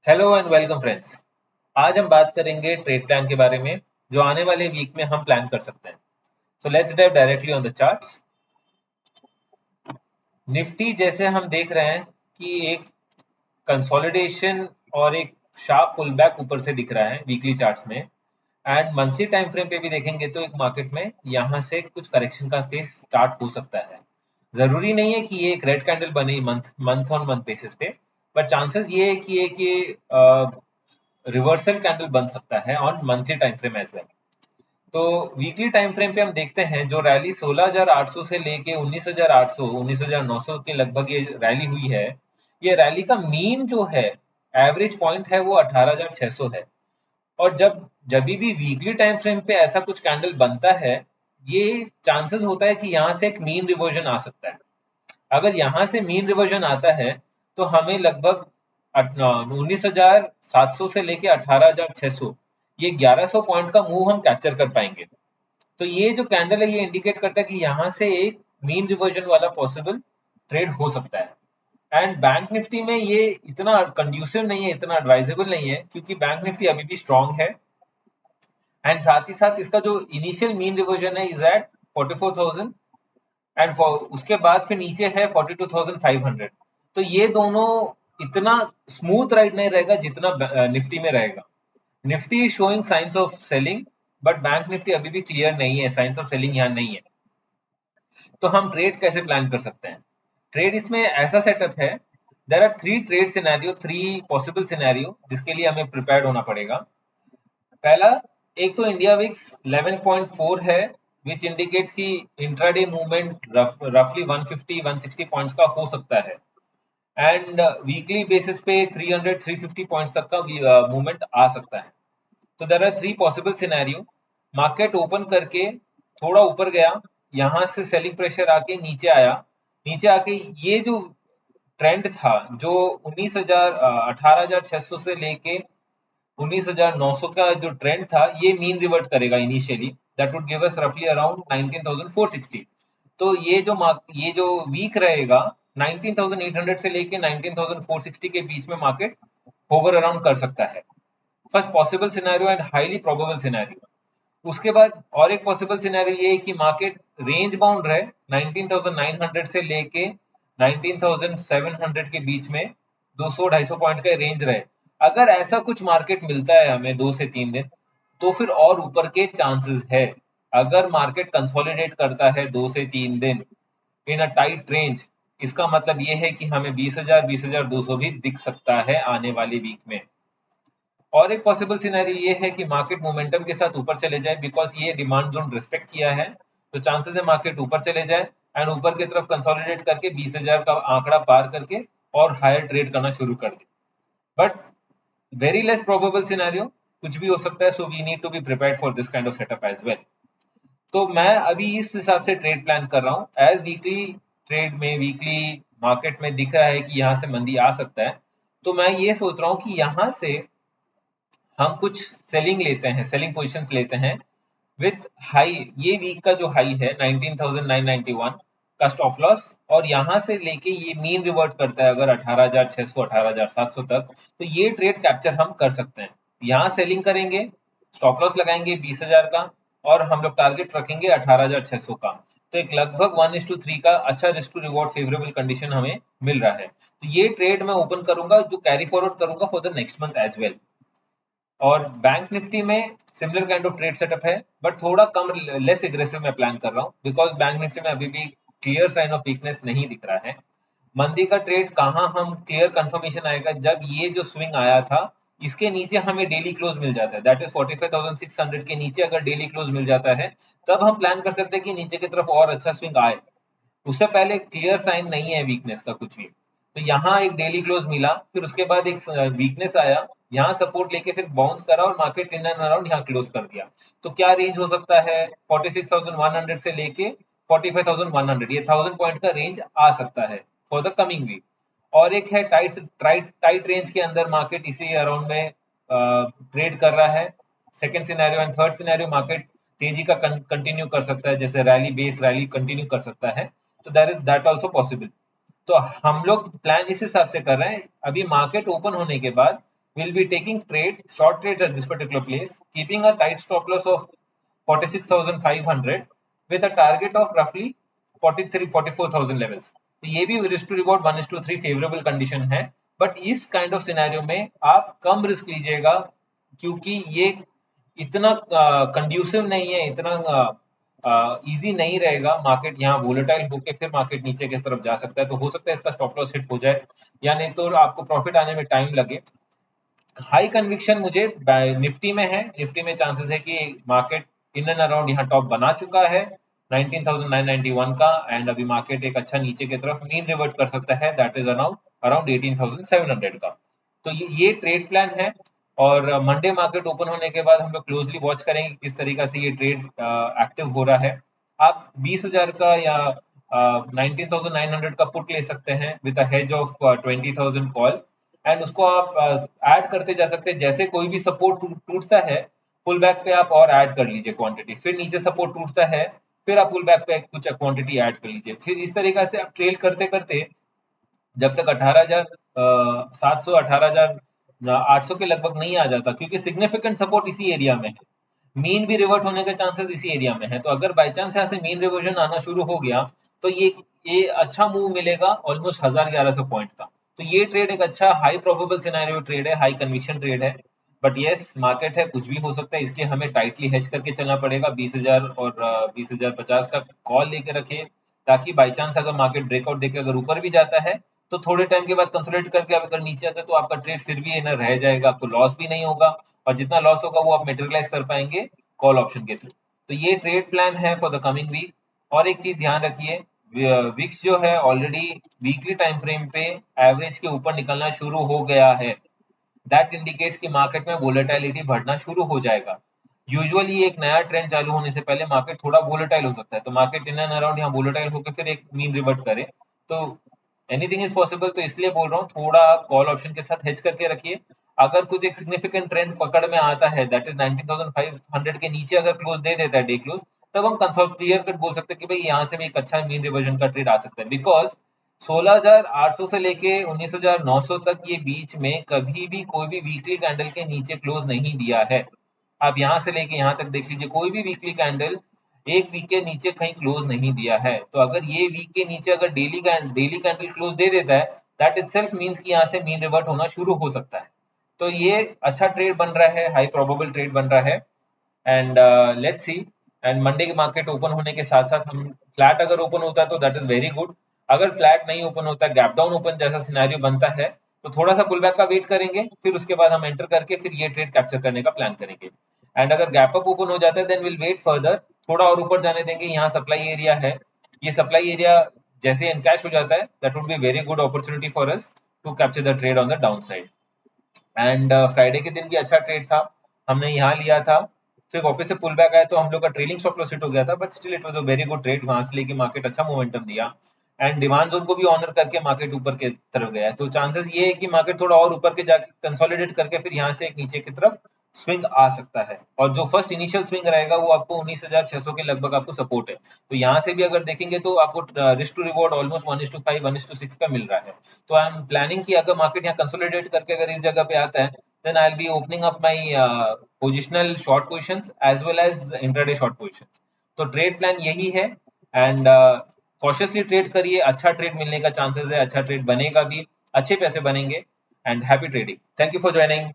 Hello and welcome friends. आज हम बात करेंगे ट्रेड प्लान के बारे में जो आने वाले वीक में हम प्लान कर सकते हैं। So let's dive directly on the charts. Nifty जैसे हम देख रहे हैं कि एक कंसोलिडेशन और एक शार्प पुल बैक ऊपर से दिख रहा है वीकली चार्ट्स में। एंड मंथली टाइम फ्रेम पे भी देखेंगे तो एक मार्केट में यहाँ से कुछ करेक्शन का फेज स्टार्ट हो सकता है। जरूरी नहीं है कि ये एक रेड कैंडल बने month month on month basis पे, बट चांसेस ये है कि एक ये रिवर्सल कैंडल बन सकता है on monthly time frame as well. तो वीकली टाइम फ्रेम पे हम देखते हैं जो रैली 16,800 से लेके 19,800 19,900 के लगभग ये रैली हुई है। ये रैली का मीन जो है, एवरेज पॉइंट है, वो 18,600 है। और जब जब भी वीकली टाइम फ्रेम पे ऐसा कुछ कैंडल बनता है, ये चांसेस होता है कि यहाँ से एक मीन रिवर्जन आ सकता है। अगर यहाँ से मीन रिवर्जन आता है तो हमें लगभग 19,700 से लेके 18,600, ये 1100 पॉइंट का मूव हम कैप्चर कर पाएंगे। तो ये जो कैंडल है ये इंडिकेट करता है कि यहाँ से एक मीन रिवर्जन वाला पॉसिबल ट्रेड हो सकता है। एंड बैंक निफ्टी में ये इतना कंड्यूसिव नहीं है, इतना एडवाइजेबल नहीं है, क्योंकि बैंक निफ्टी अभी भी स्ट्रांग है। एंड साथ ही साथ इसका जो इनिशियल मीन रिवर्जन है इज एट 44,000, एंड उसके बाद फिर नीचे है 42,500। तो ये दोनों इतना स्मूथ राइड नहीं रहेगा जितना निफ्टी में रहेगा। Nifty showing science of selling, but bank Nifty अभी भी क्लियर नहीं है, साइंस ऑफ सेलिंग यहाँ नहीं है। तो हम ट्रेड कैसे प्लान कर सकते हैं? ट्रेड इसमें ऐसा सेटअप है, there are three trade scenario, three possible scenario जिसके लिए हमें प्रिपेयर्ड होना पड़ेगा। पहला, एक तो इंडिया विक्स 11.4 है, विच इंडिकेट्स कि इंट्राडे मूवमेंट रफली 150-160 पॉइंट्स का हो सकता है। एंड वीकली बेसिस पे 300-350 पॉइंट्स तक का मूवमेंट आ सकता है। तो there are three possible scenario. Market open करके थोड़ा ऊपर गया, यहाँ से सेलिंग प्रेशर आके नीचे आया, नीचे आके ये जो ट्रेंड था जो 18,600 से लेके 19,900 का जो ट्रेंड था, ये मीन रिवर्ट करेगा initially, that would give us रफली अराउंड 19,460। तो ये जो वीक रहेगा 19,800 से लेके 19,460 के बीच में मार्केट होवर अराउंड कर सकता है। First possible scenario and highly probable scenario. उसके बाद और एक पॉसिबल सिनेरियो ये है कि मार्केट रेंज बाउंड रहे 19,900 से लेके 19,700 के बीच में, 200-250 पॉइंट का रेंज रहे। अगर ऐसा कुछ मार्केट मिलता है हमें 2 से 3 दिन, तो फिर और ऊपर के चांसेस है। अगर मार्केट कंसोलिडेट करता है 2 से 3 दिन इन अ टाइट रेंज, इसका मतलब ये है कि हमें 20,000 20,200 भी दिख सकता है आने वाले वीक में। और एक पॉसिबल सिनेरियो ये है कि मार्केट मोमेंटम के साथ ऊपर चले जाए, बिकॉज ये डिमांड जोन रिस्पेक्ट किया है, तो चांसेस है मार्केट ऊपर चले जाए एंड ऊपर की तरफ कंसोलिडेट करके 20,000 का आंकड़ा पार करके और हायर ट्रेड करना शुरू कर दे। But very less probable scenario, कुछ भी हो सकता है, so we need to be prepared for this kind of setup as well. तो मैं अभी इस हिसाब से ट्रेड प्लान कर रहा हूँ। एज वीकली ट्रेड में, वीकली मार्केट में दिख रहा है कि यहाँ से मंदी आ सकता है, तो मैं ये सोच रहा हूँ कि यहाँ से हम कुछ सेलिंग लेते हैं, सेलिंग पोजीशंस लेते हैं विथ हाई। ये वीक का जो हाई है 19,991 का स्टॉप लॉस, और यहाँ से लेके ये मीन रिवर्ट करता है अगर 18,600 18,700 तक, तो ये ट्रेड कैप्चर हम कर सकते हैं। यहाँ सेलिंग करेंगे, स्टॉप लॉस लगाएंगे 20,000 का, और हम लोग टारगेट रखेंगे 18,600 का। तो एक लगभग 1:3 का अच्छा risk to reward favourable condition हमें मिल रहा है। तो ये ट्रेड मैं ओपन करूंगा, जो कैरी फॉरवर्ड करूंगा for the next month as well. और बैंक निफ्टी में similar kind of trade setup है, बट थोड़ा कम, लेस एग्रेसिव मैं प्लान कर रहा हूँ, बिकॉज बैंक निफ्टी में अभी भी क्लियर साइन ऑफ वीकनेस नहीं दिख रहा है। मंदी का ट्रेड कहाँ हम क्लियर कंफर्मेशन आएगा, जब ये जो स्विंग आया था इसके नीचे हमें डेली क्लोज मिल जाता है, दैट इज 45,600 के नीचे अगर डेली क्लोज मिल जाता है, तब हम प्लान कर सकते हैं कि नीचे की तरफ और अच्छा स्विंग आए। उससे पहले क्लियर साइन नहीं है वीकनेस का कुछ भी। तो यहाँ एक डेली क्लोज मिला, फिर उसके बाद एक वीकनेस आया, यहाँ सपोर्ट लेके फिर बाउंस करा और मार्केट इन एंड अराउंड यहाँ क्लोज कर दिया। तो क्या रेंज हो सकता है? 46,100 से लेके 45,100, ये 1000 पॉइंट का रेंज आ सकता है फॉर द कमिंग वीक। और एक है टाइट रेंज के अंदर मार्केट इसी अराउंड में ट्रेड कर रहा है। Second scenario and third scenario, market तेजी का कंटिन्यू कर सकता है, जैसे रैली बेस रैली कंटिन्यू कर सकता है। तो that is that also possible. तो हम लोग प्लान इस हिसाब से कर रहे हैं, अभी मार्केट ओपन होने के बाद will be taking short trades at this particular place, keeping a tight stop loss of 46,500 with a target of roughly 44,000 levels. तो ये भी risk to reward 1:3 favourable condition है, बट इस काइंड ऑफ सिनेरियो में आप कम रिस्क लीजिएगा, क्योंकि ये इतना कंड्यूसिव नहीं है, इतना इजी नहीं रहेगा। मार्केट यहाँ वोलेटाइल होके फिर मार्केट नीचे की तरफ जा सकता है, तो हो सकता है इसका स्टॉप लॉस हिट हो जाए, या नहीं तो आपको प्रॉफिट आने में टाइम लगे। हाई कन्विक्शन मुझे निफ्टी में है। निफ्टी में चांसेस है कि मार्केट इन एंड अराउंड यहाँ टॉप बना चुका है 19,991 का, एंड अभी मार्केट एक अच्छा नीचे की तरफ मीन रिवर्ट कर सकता है, दैट इज अराउंड 18,700 का। तो ये ट्रेड प्लान है, और मंडे मार्केट ओपन होने के बाद हम लोग क्लोजली वॉच करेंगे किस तरीका से ये ट्रेड एक्टिव हो रहा है। आप 20,000 का या 19,900 का पुट ले सकते हैं with a hedge of 20,000 call, and उसको आप ऐड करते जा सकते हैं। जैसे कोई भी सपोर्ट टूटता है, पुल बैक पे आप और ऐड कर लीजिए क्वांटिटी, फिर नीचे सपोर्ट टूटता है, फिर आप पुल बैक पे कुछ क्वांटिटी ऐड कर लीजिए, फिर इस तरीका से आप ट्रेल करते करते जब तक 18,700 18,800 के लगभग नहीं आ जाता, क्योंकि सिग्निफिकेंट सपोर्ट इसी एरिया में है, मीन भी रिवर्ट होने के चांसेस इसी एरिया में है। तो अगर बाई चांस यहाँ से मीन रिवर्जन आना शुरू हो गया, तो ये अच्छा मूव मिलेगा ऑलमोस्ट 1,1100 पॉइंट का। तो ये ट्रेड एक अच्छा हाई प्रोबेबल सिनेरियो ट्रेड है, हाई कन्विक्शन ट्रेड है, बट यस मार्केट है, कुछ भी हो सकता है, इसलिए हमें टाइटली हेज करके चलना पड़ेगा। 20,000 और 20,050 का कॉल लेके रखिए, ताकि बाई चांस अगर मार्केट ब्रेकआउट देके अगर ऊपर भी जाता है, तो थोड़े टाइम के बाद कंसोलिडेट करके अगर नीचे आता है, तो आपका ट्रेड फिर भी ना रह जाएगा, आपको लॉस भी नहीं होगा, और जितना लॉस होगा वो आप मेटेरियलाइज कर पाएंगे कॉल ऑप्शन के थ्रू। तो ये ट्रेड प्लान है फॉर द कमिंग वीक। और एक चीज ध्यान रखिए, विक्स जो है ऑलरेडी वीकली टाइम फ्रेम पे एवरेज के ऊपर निकलना शुरू हो गया है, दैट इंडिकेट्स कि मार्केट में वोलेटिलिटी बढ़ना शुरू हो जाएगा। यूजुअली एक नया ट्रेंड चालू होने से पहले मार्केट थोड़ा वोलेटाइल हो सकता है, तो मार्केट इन एंड अराउंड यहाँ वोलेटाइल होकर फिर एक मीन रिवर्ट करे, तो एनीथिंग इज पॉसिबल। तो इसलिए बोल रहा हूँ, थोड़ा कॉल ऑप्शन के साथ हेज करके रखिए। अगर कुछ एक सिग्निफिकेंट ट्रेंड पकड़ में आता है, दैट इज 19,500 के नीचे अगर क्लोज दे देता है डे क्लोज, तब हम कंसोल क्लियर कट बोल सकते हैं कि भाई यहाँ से भी एक अच्छा मीन रिवर्जन का ट्रेड आ सकता है, बिकॉज 16,800 से लेके 19,900 तक ये बीच में कभी भी कोई भी वीकली कैंडल के नीचे क्लोज नहीं दिया है। आप यहाँ से लेके यहाँ तक देख लीजिए, कोई भी वीकली कैंडल एक वीक के नीचे कहीं क्लोज नहीं दिया है। तो अगर ये वीक के नीचे अगर डेली कैंडल क्लोज दे देता है, दैट इटसेल्फ मींस कि यहाँ से मीन रिवर्ट होना शुरू हो सकता है। तो ये अच्छा ट्रेड बन रहा है, हाई प्रोबेबल ट्रेड बन रहा है, and let's see. And Monday के मार्केट ओपन होने के साथ साथ हम फ्लैट अगर ओपन होता है तो दैट इज वेरी गुड। अगर फ्लैट नहीं ओपन होता, गैप डाउन ओपन जैसा सिनेरियो बनता है, तो थोड़ा सा पुल बैक का वेट करेंगे, फिर उसके बाद हम एंटर करके फिर ये ट्रेड कैप्चर करने का प्लान करेंगे। एंड अगर गैप अप ओपन हो जाता है, देन विल वेट फर्दर, थोड़ा और ऊपर जाने देंगे। यहाँ सप्लाई एरिया है, ये सप्लाई एरिया जैसे एनकैश हो जाता है, that would be very good opportunity for us to capture the trade on the down side. And Friday के दिन भी अच्छा ट्रेड था, हमने यहाँ लिया था, फिर वापस से पुल बैक आया तो हम लोग का ट्रेलिंग स्टॉप लॉस हिट हो गया था, but still it was a very good trade. वहां से लेके मार्केट अच्छा मोमेंटम दिया, एंड डिमांड जोन को भी ऑनर करके मार्केट ऊपर के तरफ गया है। तो चांसेस ये है कि मार्केट थोड़ा और ऊपर के जाके कंसोलिडेट करके फिर यहाँ से एक नीचे की तरफ स्विंग आ सकता है, और जो फर्स्ट इनिशियल स्विंग रहेगा वो आपको 19,600 के लगभग आपको सपोर्ट है। तो यहाँ से भी अगर देखेंगे तो आपको रिस्क टू रिवॉर्ड ऑलमोस्ट 1:5 1:6 का मिल रहा है। तो आई एम प्लानिंग कि अगर मार्केट यहाँ कंसोलिडेट करके अगर इस जगह पे आता है, then I'll be opening up my positional short positions as well as intraday short positions. तो ट्रेड प्लान यही है, एंड कॉशियसली ट्रेड करिए, अच्छा ट्रेड मिलने का चांसेस है, अच्छा ट्रेड बनेगा भी, अच्छे पैसे बनेंगे। And happy trading, thank you for joining.